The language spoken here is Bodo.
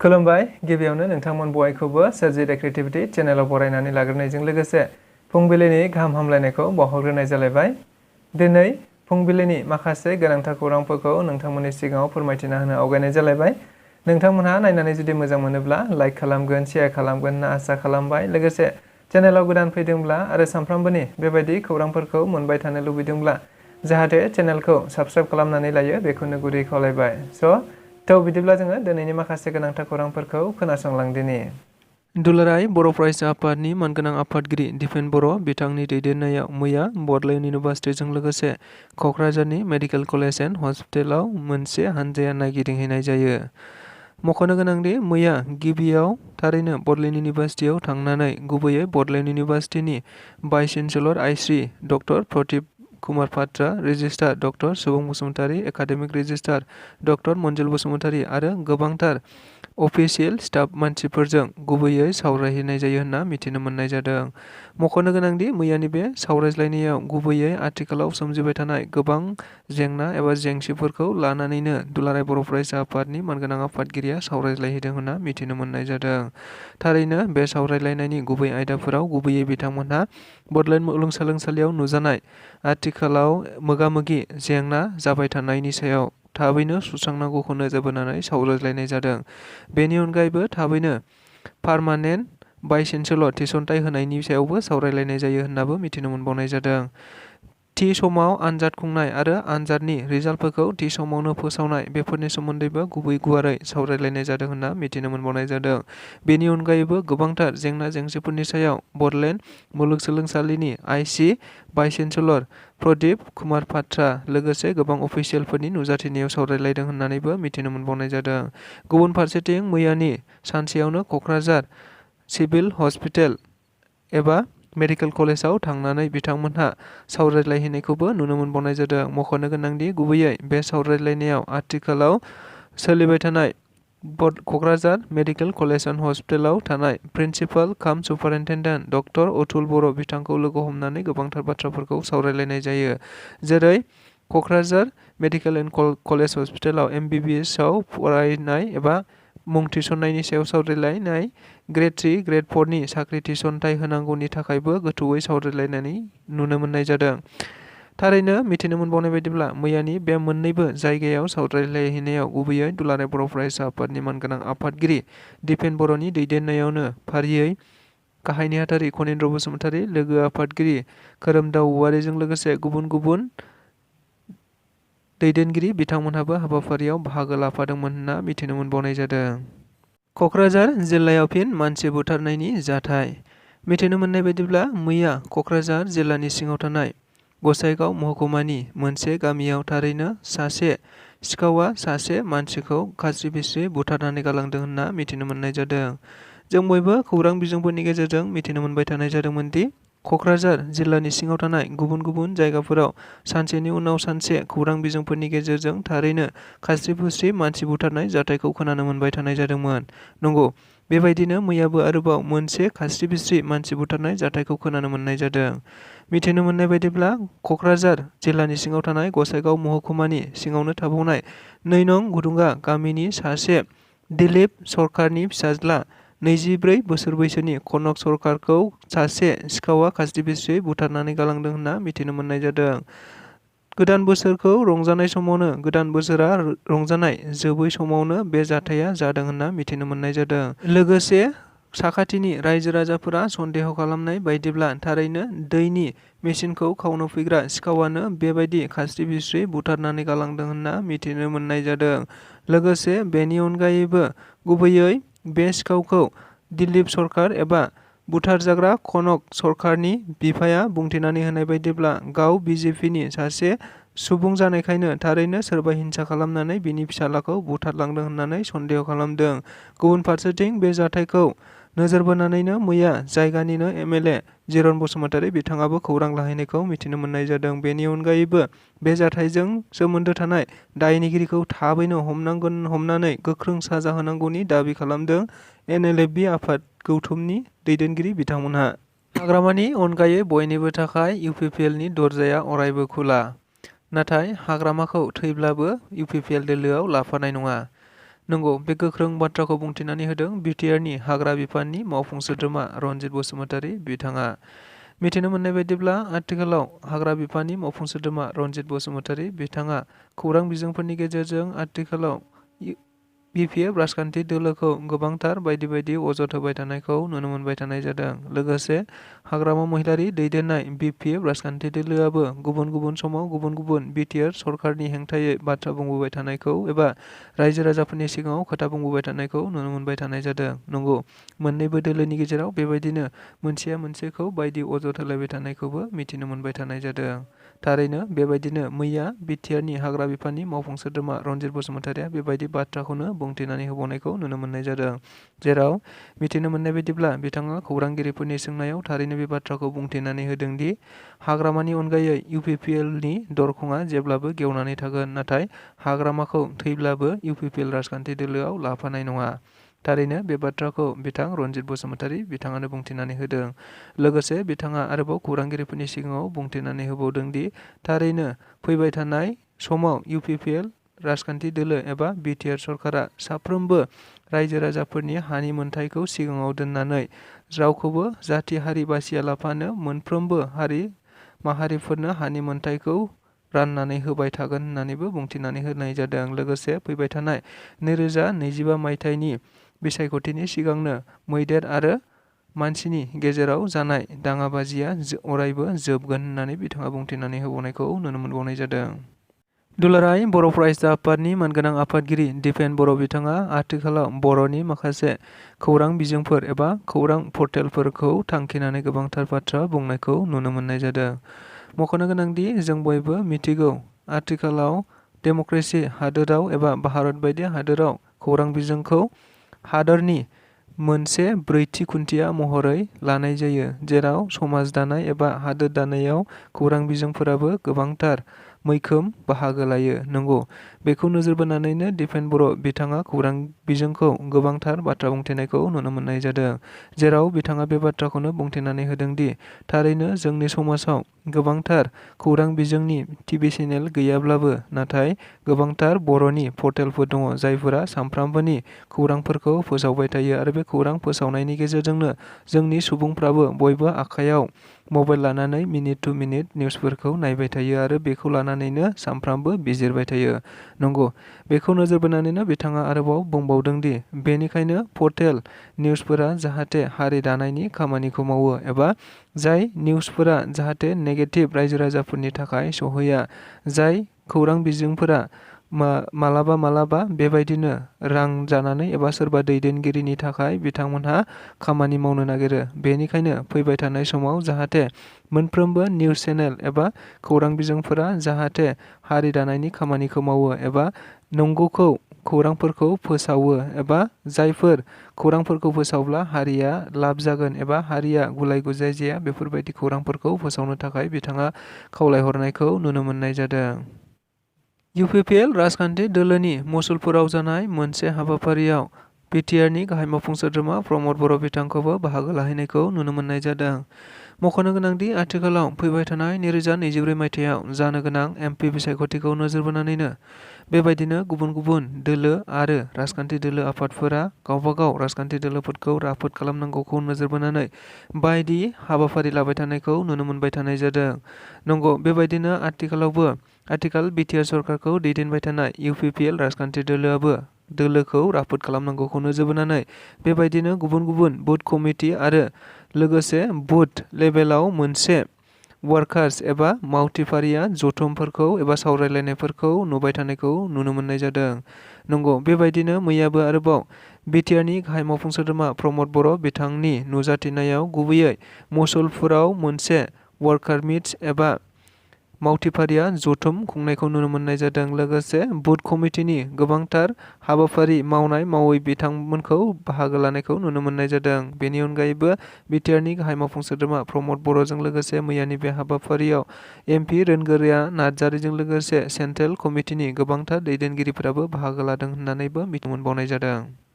खुलुमबाय गिबियावनो नोंथांमोन बयखौबो सोरजिदा क्रिएटिभिटी चेनेलाव बरायनानै लाग्रोनायजों लोगोसे फुंबिलिनि गाहाम हामलायनायखौ बावहरग्रोनाय जालायबाय। दिनै फुंबिलिनि माखासे गोनांथार खौरांफोरखौ नोंथांमोननि सिगाङाव फोरमायथिना होनो आवगायनाय जालायबाय। नोंथांमोनहा नायनानै जुदि मोजां मोनोब्ला लाइक खालामगोन, शेयार खालामगोन होनना आसा खालामबाय। लोगोसे चेनेलाव गोदान फैदोंब्ला आरो सानफ्रामबोनि बेबायदि खौरांफोरखौ मोनबाय थानो लुबैदोंब्ला जाहाथे चेनेलखौ साबस्क्राइब खालामनानै लायो बेखौनो गुरै खावलायबाय। थ' बिदिब्ला जोङो दिनैनि माखासे गोनांथार खौरांफोरखौ खोनासंलांदिनि। दुलाराय बर' फरायसा आफादनि मानगोनां आफादगिरि दिपेन बर' बिथांनि दैदेननायाव मैया बड'लेण्ड इउनिभार्सिटिजों लोगोसे क'क्राझारनि मेडिकेल कलेज एन्ड हस्पिटालाव मोनसे हानजाया नायगिदिंहैनाय जायो। मख'नो गोनांदि मैया गिबियाव थारैनो बड'लेण्ड इउनिभार्सिटियाव थांनानै गुबैयै बड'लेण्ड इउनिभार्सिटिनि भाइस चेन्सेलर आइस्रि doctor Pradip Kumar Patra, registrar doctor Subung Basumatary, academic registrar doctor Manjul Basumatary आरो गोबांथार अफिसियेल स्टाफ मानसिफोरजों गुबैयै सावरायहैनाय जायो होनना मिथिनो मोननाय जादों। मख'नो गोनांदि मैयानि बे सावरायज्लायनायाव गुबैयै आथिखालाव सोमजिबाय थानाय गोबां जेंना एबा जेंसिफोरखौ लानानैनो दुलाराय बर' फरायसा आफादनि मानगोनां आफादगिरिया सावरायज्लायहैदों होनना मिथिनो मोननाय जादों। थारैनो बे सावरायलायनायनि गुबै आयदाफोराव गुबैयै बिथांमोनहा बड'लेण्ड मुलुगसोलोंसालियाव नुजानाय आथिखालाव मोगा-मोगि जेंना जाबाय थानायनि सायाव थाबैनो सुस्रांनांगौखौ नोजोर बोनानै सावरायज्लायनाय जादों। बेनि अनगायैबो थाबैनो पार्मानेन्ट भाइस चेन्सेलर थिसनथाइ होनायनि सायावबो सावरायलायनाय जायो होननाबो मिथिनो मोनबावनाय जादों। थि समाव आनजाद खुंनाय आरो आनजादनि रिजाल्टफोरखौ थि समावनो फोसावनाय बेफोरनि सोमोन्दैबो गुवारै सावरायलायनाय जादों होनना मिथिनो मोनबावनाय जादों। बेनि अनगायैबो गोबांथार जेंना जेंसिफोरनि सायाव बड'लेण्ड मुलुगसोलोंसालिनि IC vice chancellor Pradeep Kumar Patra लोगोसे गोबां अफिसियेलफोरनि नुजाथिनायाव सावरायलायदों होननानैबो मिथिनो मोनबावनाय जादों। गुबुन फारसेथिं मैयानि सानसेयावनो क'क्राझार सिभिल हस्पिटाल एबा मेडिकेल कलेजाव थांनानै बिथांमोनहा सावरायलायहैनायखौबो नुनो मोनबावनाय जादों। मख'नो गोनांदि गुबैयै बे सावरायलायनायाव आथिखालाव सोलिबाय थानाय क'क्राझार मेडिकेल कलेज एन्ड हस्पिटालाव थानाय प्रिन्सिपाल काम सुपारिनटेन्डेन्ट डक्टर अतुल बर' बिथांखौ लोगो हमनानै गोबांथार बाथ्राफोरखौ सावरायलायनाय जायो। जेरै क'क्राझार मेडिकेल एन्ड कलेज हस्पिटालाव MBBS आव फरायनाय एबा मुं थिसननायनि सायाव सावरायलायनाय, ग्रेड 3, ग्रेड 4 नि साख्रि थिसनथाइ होनांगौनि थाखायबो गोथौयै सावरायलायनानै नुनो मोननाय जादों। थारैनो मिथिनो मोनबावनाय बायदिब्ला मैयानि बे मोननैबो जायगायाव सावरायलायहैनायाव गुबैयै दुलाराय बर' फरायसा आफादनि मानगोनां आफादगिरि दिपेन बर'नि दैदेननायावनो फारियै गाहाय नेहाथारि खनीन्द्र बसुमतारी, लोगो आफादगिरि खोरोमदाव औवारिजों लोगोसे गुबुन गुबुन दैदेनगिरि बिथांमोनहाबो हाबाफारियाव बाहागो लाफादोंमोन होनना मिथिनो मोनबावनाय जादों। क'क्राझार जिल्लायाव फिन मानसि बुथारनायनि जाथाय। मिथिनो मोननाय बायदिब्ला मैया क'क्राझार जिल्लानि सिङाव थानाय गसाइगाव महकुमानि मोनसे गामियाव थारैनो सासे सिखावआ सासे मानसिखौ खास्रि-बिस्रि बुथारनानै गालांदों होनना मिथिनो मोननाय जादों। जों बयबो खौरां बिजोंफोरनि गेजेरजों मिथिनो मोनबाय थानाय जादोंमोन दि क'क्राझार जिल्लानि सिङाव थानाय गुबुन गुबुन जायगाफोराव सानसेनि उनाव सानसे खौरां बिजोंफोरनि गेजेरजों थारैनो खास्रि-बिस्रि मानसि बुथारनाय जाथायखौ खोनानो मोनबाय थानाय जादोंमोन। नंगौ, बेबायदिनो मैयाबो आरोबाव मोनसे खास्रि-बिस्रि मानसि बुथारनाय जाथायखौ खोनानो मोननाय जादों। मिथिनो मोननाय बायदिब्ला क'क्राझार जिल्लानि सिङाव थानाय गसाइगाव महकुमानि सिङावनो थाबावनाय 2 नं गुदुंगा गामिनि सासे दिलीप सरकारनि फिसाज्ला 24 बोसोर बैसोनि कनक सरकारखौ सासे सिखावआ खास्रि-बिस्रि बुथारनानै गालांदों होनना मिथिनो मोननाय जादों। गोदान बोसोरखौ रंजानाय समावनो गोदान बोसोरा रंजानाय जोबै समावनो बे जाथाया जादों होनना मिथिनो मोननाय जादों। लोगोसे साखाथिनि रायजो राजाफोरा सन्देह खालामनाय बायदिब्ला थारैनो दैनि मेसिनखौ खावनो फैग्रा सिखावानो बेबायदि खास्रि-बिस्रि बुथारनानै गालांदों होनना मिथिनो मोननाय जादों। लोगोसे बेनि अनगायैबो गुबैयै बे सिखावखौ दिलीप सरकार एबा बुथारजाग्रा कनक सरकारनि बिफाया बुंथिनानै होनाय बायदिब्ला गाव BJPनि सासे सुबुं जानायखायनो थारैनो सोरबा हिंसा खालामनानै बिनि फिसाज्लाखौ बुथारलांदों होननानै सन्देह खालामदों। गुबुन फारसेथिं बे जाथायखौ नोजोर बोनानैनो मैया जायगानिनो MLA जिरन बसुमतारी बिथाङाबो खौरां लाहैनायखौ मिथिनो मोननाय जादों। बेनि अनगायैबो बे जाथायजों सोमोन्दो थानाय दायनिगिरिखौ थाबैनो हमनानै गोख्रों साजा होनांगौनि दाबि खालामदों NLFB आफाद गौथुमनि दैदेनगिरि बिथांमोनहा। हाग्रामानि अनगायै बयनिबो थाखाय UPPLनि दरजाया अरायबो खुला। नाथाय हाग्रामाखौ थैब्लाबो UPPL दोलोआव लाफानाय नङा। नंगौ, बे गोख्रों बाथ्राखौ बुंथिनानै होदों बिटिआरनि हाग्रा बिफाननि मावफुं सोद्रोमा रनजित बसुमतारी बिथाङा। मिथिनो मोननाय बायदिब्ला आथिखालाव हाग्रा बिफाननि मावफुं सोद्रोमा रनजित बसुमतारी बिथाङा खौरां बिजोंफोरनि गेजेरजों आथिखालाव बिपिएफ राजखान्थि दोलोखौ गोबांथार बायदि बायदि अजद होबाय थानायखौ नुनो मोनबाय थानाय जादों। लोगोसे हाग्रामा महिलारि दैदेननाय बिपिएफ राजखान्थि दोलोआबो गुबुन गुबुन समाव गुबुन गुबुन बिटिआर सरकारनि हेंथायै बाथ्रा बुंबोबाय थानायखौ एबा रायजो राजाफोरनि सिगाङाव खोथा बुंबोबाय थानायखौ नुनो मोनबाय थानाय जादों। नंगौ, मोननैबो दोलोनि गेजेराव बेबायदिनो मोनसेया मोनसेखौ बायदि अजद होलायबाय थानायखौबो मिथिनो मोनबाय थानाय जादों। थारैनो बेबायदिनो मैया बिटिआरनि हाग्रा बिफाननि मावफुं सोद्रोमा रनजित बसुमतारीया बेबायदि बाथ्राखौनो बुंथिनानै होबावनायखौ नुनो मोननाय जादों। जेराव मिथिनो मोननाय बायदिब्ला बिथाङा खौरांगिरिफोरनि सोंनायाव थारैनो बे बाथ्राखौ बुंथिनानै होदोंदि हाग्रामानि अनगायै इउपिपिएलनि दरखङा जेब्लाबो गेवनानै थागोन, नाथाय हाग्रामाखौ थैब्लाबो इउपिपिएल राजखान्थि दोलोआव लाफानाय नङा। थारैनो बे बाथ्राखौ बिथां रनजित बसुमतारी बिथाङानो बुंथिनानै होदों। लोगोसे बिथाङा आरोबाव खौरांगिरिफोरनि सिगाङाव बुंथिनानै होबावदोंदि थारैनो फैबाय थानाय समाव इउपिपिएल राजखान्थि दोलो एबा बिटिआर सरकारा साफ्रोमबो रायजो राजाफोरनि हानि मोनथायखौ सिगाङाव दोननानै रावखौबो जाथि हारि बासियालाफानो मोनफ्रोमबो हारि माहारिफोरनो हानि मोनथायखौ राननानै होबाय थागोन होननानैबो बुंथिनानै होनाय जादों। लोगोसे फैबाय थानाय 2025 मायथाइनि बिसायख'थिनि सिगांनो मैदेर आरो मानसिनि गेजेराव जानाय दाङाबाजिया अरायबो जोबगोन होननानै बिथाङा बुंथिनानै होबावनायखौ नुनो मोनबावनाय जादों। दुलाराय बर' फरायसा आफादनि मानगोनां आफादगिरि दिपेन बर' बिथाङा आथिखालाव बर'नि माखासे खौरां बिजोंफोर एबा खौरां पर्टेलफोरखौ थांखिनानै गोबांथार बाथ्रा बुंनायखौ नुनो मोननाय जादों। मख'नो गोनांदि जों बयबो मिथिगौ आथिखालाव डेम'क्रेसि हादोराव एबा भारत बायदि हादोराव खौरां बिजोंखौ हादोरनि मोनसे ब्रैथि खुन्थिया महरै लानाय जायो, जेराव समाज दानाय एबा हादोर दानायाव खौरां बिजोंफोराबो गोबांथार मैखोम बाहागो लायो। नंगौ, बेखौ नोजोर बोनानैनो दिपेन बर' बिथाङा खौरां बिजोंखौ गोबांथार बाथ्रा बुंथिनायखौ नुनो मोननाय जादों। जेराव बिथाङा बे बाथ्राखौनो बुंथिनानै होदोंदि थारैनो जोंनि समाजाव गोबांथार खौरां बिजोंनि टिभि चेनेल गैयाब्लाबो नाथाय गोबांथार बर'नि पर्टेलफोर दङ, जायफोरा सानफ्रामबोनि खौरांफोरखौ फोसावबाय थायो आरो बे खौरां फोसावनायनि गेजेरजोंनो जोंनि सुबुंफ्राबो बयबो आखायाव मबाइल लानानै मिनिट टु मिनिट निउसफोरखौ नायबाय थायो आरो बेखौ लानानैनो सानफ्रामबो बिजिरबाय थायो। नंगौ, बेखौ नोजोर बोनानैनो बिथाङा आरोबाव बुंबावदोंदि बेनिखायनो पर्टेल निउसफोरा जाहाथे हारि दानायनि खामानिखौ मावो एबा जाय निउसफोरा जाहाथे नेगेटिभ रायजो राजाफोरनि थाखाय सहैया, जाय खौरां बिजोंफोरा मालाबा बेबायदिनो रां जानानै एबा सोरबा दैदेनगिरिनि थाखाय बिथांमोनहा खामानि मावनो नागिरो, बेनिखायनो फैबाय थानाय समाव जाहाथे मोनफ्रोमबो निउस चेनेल एबा खौरां बिजोंफोरा जाहाथे हारि दानायनि खामानिखौ मावो एबा नंगौखौ खौरांफोरखौ फोसावो एबा जायफोर खौरांफोरखौ फोसावब्ला हारिया लाब जागोन एबा हारिया गुलाय गुजाय जाया, बेफोरबायदि खौरांफोरखौ फोसावनो थाखाय बिथाङा खावलायहरनायखौ नुनो मोननाय जादों। इउपिपिएल राजखान्थि दोलोनि मसुलपुराव जानाय मोनसे हाबाफारियाव बिटिआरनि गाहाय मावफुं सोद्रोमा प्रमद बर' बिथांखौबो बाहागो लाहैनायखौ नुनो मोननाय जादों। मख'नो गोनांदि आथिखालाव फैबाय थानाय 2024 मायथाइयाव जानो गोनां एमपि बिसायख'थिखौ नोजोर बोनानैनो बेबायदिनो गुबुन गुबुन दोलो आरो राजखान्थि दोलो आफादफोरा गावबागाव राजखान्थि दोलोफोरखौ राफोद खालामनांगौखौ नोजोर बोनानै बायदि हाबाफारि लाबाय थानायखौ नुनो मोनबाय थानाय जादों। नंगौ, बेबायदिनो आथिखाल बिटिआर सरकारखौ दैदेनबाय थानाय इउपिपिएल राजखान्थि दोलोआबो दोलोखौ राफोद खालामनांगौखौ नोजोर बोनानै बेबायदिनो गुबुन गुबुन बुथ कमिटि आरो लोगोसे बुथ लेभेलाव मोनसे वार्कार्स एबा मावथिफारिया जथुमफोरखौ एबा सावरायलायनायफोरखौ नुबाय थानायखौ नुनो मोननाय जादों। नंगौ, बेबायदिनो मैयाबो आरोबाव बिटिआरनि गाहाय मावफुं सोद्रोमा प्रमद बर' बिथांनि नुजाथिनायाव गुबैयै मसुलपुराव मोनसे वार्कार मिट्स एबा मावथिफारिया जथुम खुंनायखौ नुनो मोननाय जादों। लोगोसे बुथ कमिटिनि गोबांथार हाबाफारि मावै बिथांमोनखौ बाहागो लानायखौ नुनो मोननाय जादों। बेनि अनगायैबो बिटिआरनि गाहाय मावफुं सोद्रोमा प्रमद बर'जों लोगोसे मैयानि बे हाबाफारियाव एमपि रोनगोरा नार्जारिजों लोगोसे सेन्ट्रेल कमिटिनि गोबांथार दैदेनगिरिफोराबो बाहागो लादों होननानैबो मिथिनो मोनबावनाय जादों।